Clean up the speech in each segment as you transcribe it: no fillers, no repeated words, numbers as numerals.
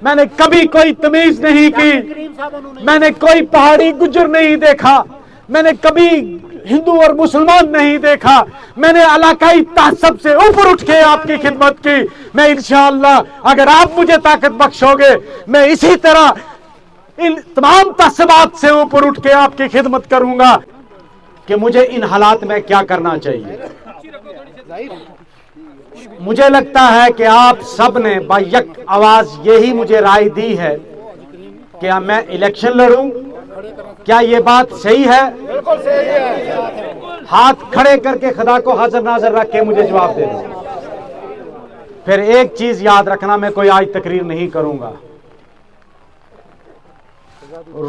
میں نے کبھی کوئی تمیز نہیں کی، میں نے کوئی پہاڑی گجر نہیں دیکھا، میں نے کبھی ہندو اور مسلمان نہیں دیکھا، میں نے علاقائی تعصب سے اوپر اٹھ کے آپ کی خدمت کی۔ میں انشاءاللہ اگر آپ مجھے طاقت بخشو گے میں اسی طرح ان تمام تعصبات سے اوپر اٹھ کے آپ کی خدمت کروں گا کہ مجھے ان حالات میں کیا کرنا چاہیے۔ مجھے لگتا ہے کہ آپ سب نے بیک آواز یہی مجھے رائے دی ہے کہ میں الیکشن لڑوں۔ کیا یہ بات صحیح ہے؟ ہاتھ کھڑے کر کے خدا کو حاضر ناظر رکھ کے مجھے جواب دے دو۔ پھر ایک چیز یاد رکھنا، میں کوئی آج تقریر نہیں کروں گا۔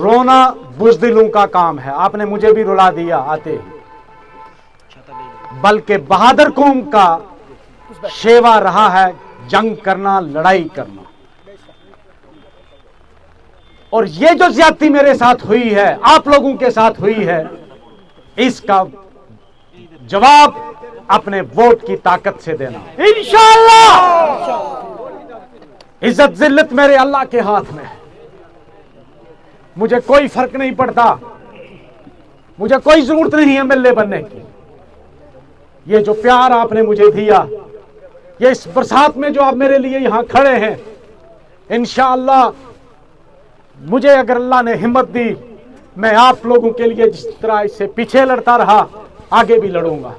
رونا بزدلوں کا کام ہے، آپ نے مجھے بھی رلا دیا آتے ہی، بلکہ بہادر قوم کا شیوا رہا ہے جنگ کرنا، لڑائی کرنا۔ اور یہ جو زیادتی میرے ساتھ ہوئی ہے، آپ لوگوں کے ساتھ ہوئی ہے، اس کا جواب اپنے ووٹ کی طاقت سے دینا انشاءاللہ۔ عزت ذلت میرے اللہ کے ہاتھ میں ہے، مجھے کوئی فرق نہیں پڑتا، مجھے کوئی ضرورت نہیں ہے ملے بننے کی۔ یہ جو پیار آپ نے مجھے دیا، یہ اس برسات میں جو آپ میرے لیے یہاں کھڑے ہیں، انشاءاللہ مجھے اگر اللہ نے ہمت دی، میں آپ لوگوں کے لیے جس طرح اس سے پیچھے لڑتا رہا آگے بھی لڑوں گا۔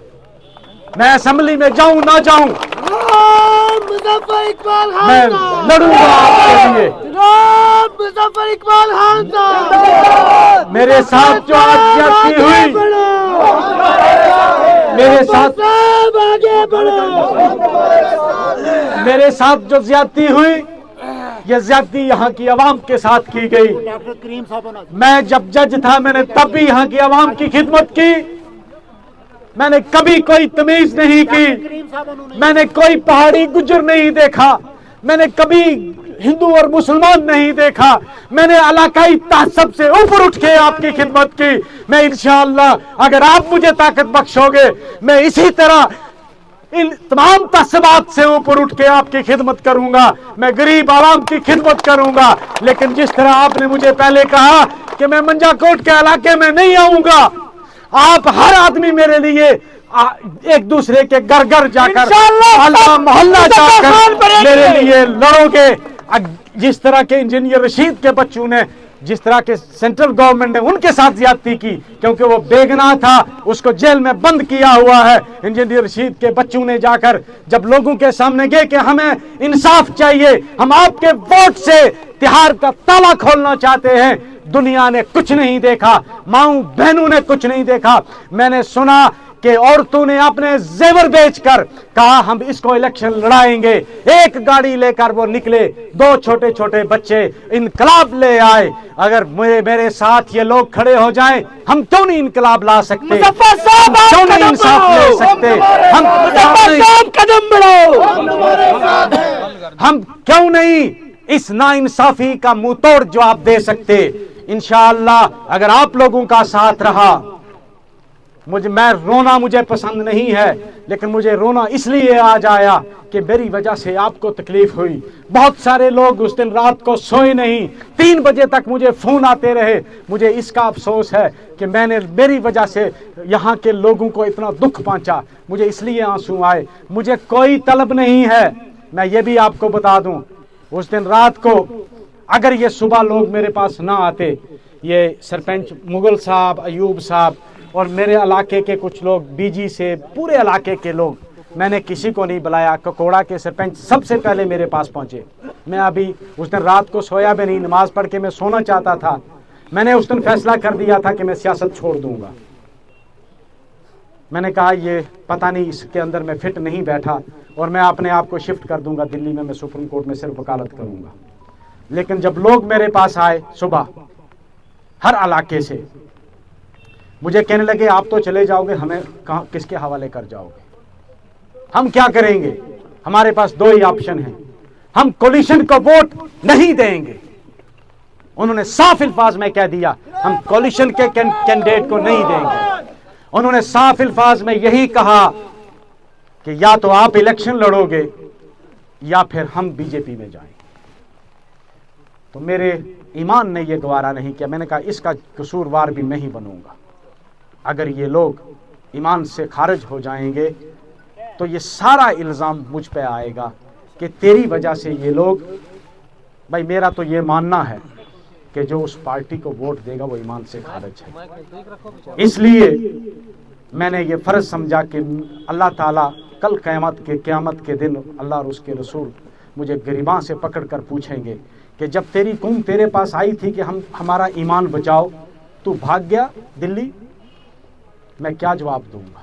میں اسمبلی میں جاؤں نہ جاؤں میں لڑوں گا آپ کے لیے۔ میرے ساتھ جو آج زیادتی ہوئی، میرے ساتھ جو زیادتی ہوئی، یہ زیادتی یہاں کی عوام کے ساتھ کی گئی۔ میں جب جج تھا میں نے تب بھی یہاں کی عوام کی خدمت کی، میں نے کبھی کوئی تمیز نہیں کی، میں نے کوئی پہاڑی گجر نہیں دیکھا، میں نے کبھی ہندو اور مسلمان نہیں دیکھا، میں نے علاقائی تعصب سے اوپر اٹھ کے آپ کی خدمت کی۔ میں انشاءاللہ اگر آپ مجھے طاقت بخشو گے میں اسی طرح ان تمام تعصبات سے اوپر اٹھ کے آپ کی خدمت کروں گا، میں غریب عوام کی خدمت کروں گا۔ لیکن جس طرح آپ نے مجھے پہلے کہا کہ میں منجا کوٹ کے علاقے میں نہیں آؤں گا، آپ ہر آدمی میرے لیے ایک دوسرے کے گھر گھر جا کر، محلہ جا کر میرے لیے لڑو گے۔ جس طرح کے انجینئر رشید کے بچوں نے، جس طرح کے سینٹرل گورنمنٹ نے ان کے ساتھ زیادتی کی کیونکہ وہ بے گناہ تھا، اس کو جیل میں بند کیا ہوا ہے، انجینئر رشید کے بچوں نے جا کر جب لوگوں کے سامنے گئے کہ ہمیں انصاف چاہیے، ہم آپ کے ووٹ سے تہار کا تالا کھولنا چاہتے ہیں، دنیا نے کچھ نہیں دیکھا، ماؤں بہنوں نے کچھ نہیں دیکھا۔ میں نے سنا کہ عورتوں نے اپنے زیور بیچ کر کہا ہم اس کو الیکشن لڑائیں گے، ایک گاڑی لے کر وہ نکلے، دو چھوٹے چھوٹے بچے انقلاب لے آئے۔ اگر میرے ساتھ یہ لوگ کھڑے ہو جائیں، ہم کیوں نہیں انقلاب لا سکتے؟ کیوں نہیں انصاف لے سکتے؟ ہم کیوں نہیں اس ناانصافی کا منہ توڑ جواب دے سکتے؟ انشاءاللہ اگر آپ لوگوں کا ساتھ رہا، میں رونا مجھے پسند نہیں ہے، لیکن مجھے رونا اس لیے آج آیا کہ میری وجہ سے آپ کو تکلیف ہوئی۔ بہت سارے لوگ اس دن رات کو سوئے نہیں، 3 بجے تک مجھے فون آتے رہے۔ مجھے اس کا افسوس ہے کہ میری وجہ سے یہاں کے لوگوں کو اتنا دکھ پہنچا، مجھے اس لیے آنسو آئے۔ مجھے کوئی طلب نہیں ہے، میں یہ بھی آپ کو بتا دوں، اس دن رات کو اگر یہ صبح لوگ میرے پاس نہ آتے، یہ سرپنچ مغل صاحب، ایوب صاحب اور میرے علاقے کے کچھ لوگ، بی جی سے پورے علاقے کے لوگ، میں نے کسی کو نہیں بلایا، ککوڑا کے سرپنچ سب سے پہلے میرے پاس پہنچے۔ میں ابھی اس دن رات کو سویا بھی نہیں، نماز پڑھ کے میں سونا چاہتا تھا۔ میں نے اس دن فیصلہ کر دیا تھا کہ میں سیاست چھوڑ دوں گا۔ میں نے کہا یہ پتہ نہیں اس کے اندر میں فٹ نہیں بیٹھا اور میں اپنے آپ کو شفٹ کر دوں گا دلی میں سپریم کورٹ میں صرف وکالت کروں گا۔ لیکن جب لوگ میرے پاس آئے صبح ہر علاقے سے، مجھے کہنے لگے آپ تو چلے جاؤ گے، ہمیں کس کے حوالے کر جاؤ گے؟ ہم کیا کریں گے؟ ہمارے پاس 2 ہی آپشن ہیں، ہم کولیشن کو ووٹ نہیں دیں گے۔ انہوں نے صاف الفاظ میں کہہ دیا ہم کولیشن کے کینڈیڈیٹ کو نہیں دیں گے۔ انہوں نے صاف الفاظ میں یہی کہا کہ یا تو آپ الیکشن لڑو گے یا پھر ہم بی جے پی میں جائیں۔ تو میرے ایمان نے یہ گوارا نہیں کیا. میں نے کہا اس کا قصوروار بھی میں ہی بنوں گا. اگر یہ لوگ ایمان سے خارج ہو جائیں گے تو یہ سارا الزام مجھ پہ آئے گا کہ تیری وجہ سے یہ لوگ. بھائی میرا تو یہ ماننا ہے کہ جو اس پارٹی کو ووٹ دے گا وہ ایمان سے خارج ہے. اس لیے میں نے یہ فرض سمجھا کہ اللہ تعالیٰ کل قیامت کے دن اللہ اور اس کے رسول مجھے گریباں سے پکڑ کر پوچھیں گے کہ جب تیری قوم تیرے پاس آئی تھی کہ ہمارا ایمان بچاؤ, تو بھاگ گیا دلی, میں کیا جواب دوں گا؟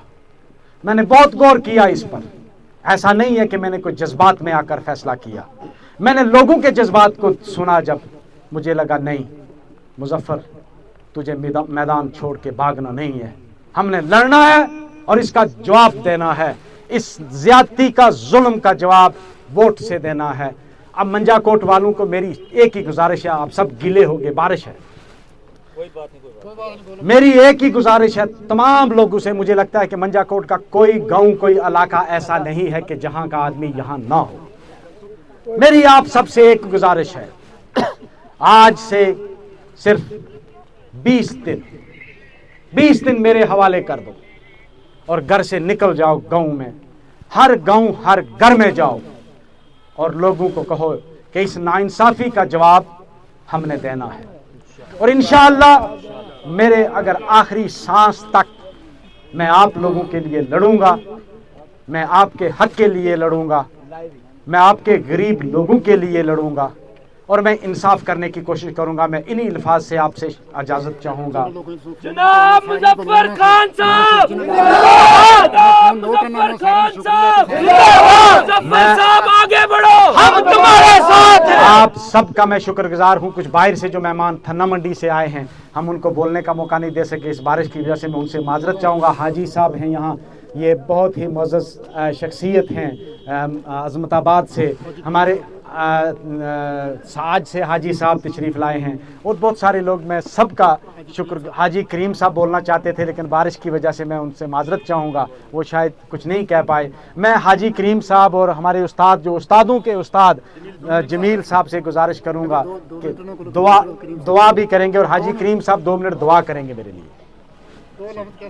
میں نے بہت غور کیا اس پر. ایسا نہیں ہے کہ میں نے کوئی جذبات میں آ کر فیصلہ کیا. میں نے لوگوں کے جذبات کو سنا. جب مجھے لگا نہیں مظفر, تجھے میدان چھوڑ کے بھاگنا نہیں ہے, ہم نے لڑنا ہے اور اس کا جواب دینا ہے. اس زیادتی کا, ظلم کا جواب ووٹ سے دینا ہے. اب منجا کوٹ والوں کو میری ایک ہی گزارش ہے, آپ سب گیلے ہو گے, بارش ہے, میری ایک ہی گزارش ہے تمام لوگوں سے. مجھے لگتا ہے کہ منجا کوٹ کا کوئی گاؤں, کوئی علاقہ ایسا نہیں ہے کہ جہاں کا آدمی یہاں نہ ہو. میری آپ سب سے ایک گزارش ہے, آج سے صرف 20 دن میرے حوالے کر دو اور گھر سے نکل جاؤ. گاؤں میں, ہر گاؤں, ہر گھر میں جاؤ اور لوگوں کو کہو کہ اس ناانصافی کا جواب ہم نے دینا ہے. اور انشاءاللہ میرے اگر آخری سانس تک میں آپ لوگوں کے لیے لڑوں گا, میں آپ کے حق کے لیے لڑوں گا, میں آپ کے غریب لوگوں کے لیے لڑوں گا, اور میں انصاف کرنے کی کوشش کروں گا. میں انہی الفاظ سے آپ سے اجازت چاہوں گا. جناب مظفر خان صاحب, آگے بڑھو, ہم تمہارے ساتھ ہیں. آپ سب کا میں شکر گزار ہوں. کچھ باہر سے جو مہمان تھنا منڈی سے آئے ہیں, ہم ان کو بولنے کا موقع نہیں دے سکے اس بارش کی وجہ سے. میں ان سے معذرت چاہوں گا. حاجی صاحب ہیں یہاں, یہ بہت ہی معزز شخصیت ہیں عظمت آباد سے. ہمارے آج سے حاجی صاحب تشریف لائے ہیں, اور بہت سارے لوگ. میں سب کا شکر. حاجی کریم صاحب بولنا چاہتے تھے لیکن بارش کی وجہ سے میں ان سے معذرت چاہوں گا, وہ شاید کچھ نہیں کہہ پائے. میں حاجی کریم صاحب اور ہمارے استاد, جو استادوں کے استاد جمیل صاحب سے گزارش کروں گا کہ دعا بھی کریں گے, اور حاجی کریم صاحب 2 منٹ دعا کریں گے میرے لیے.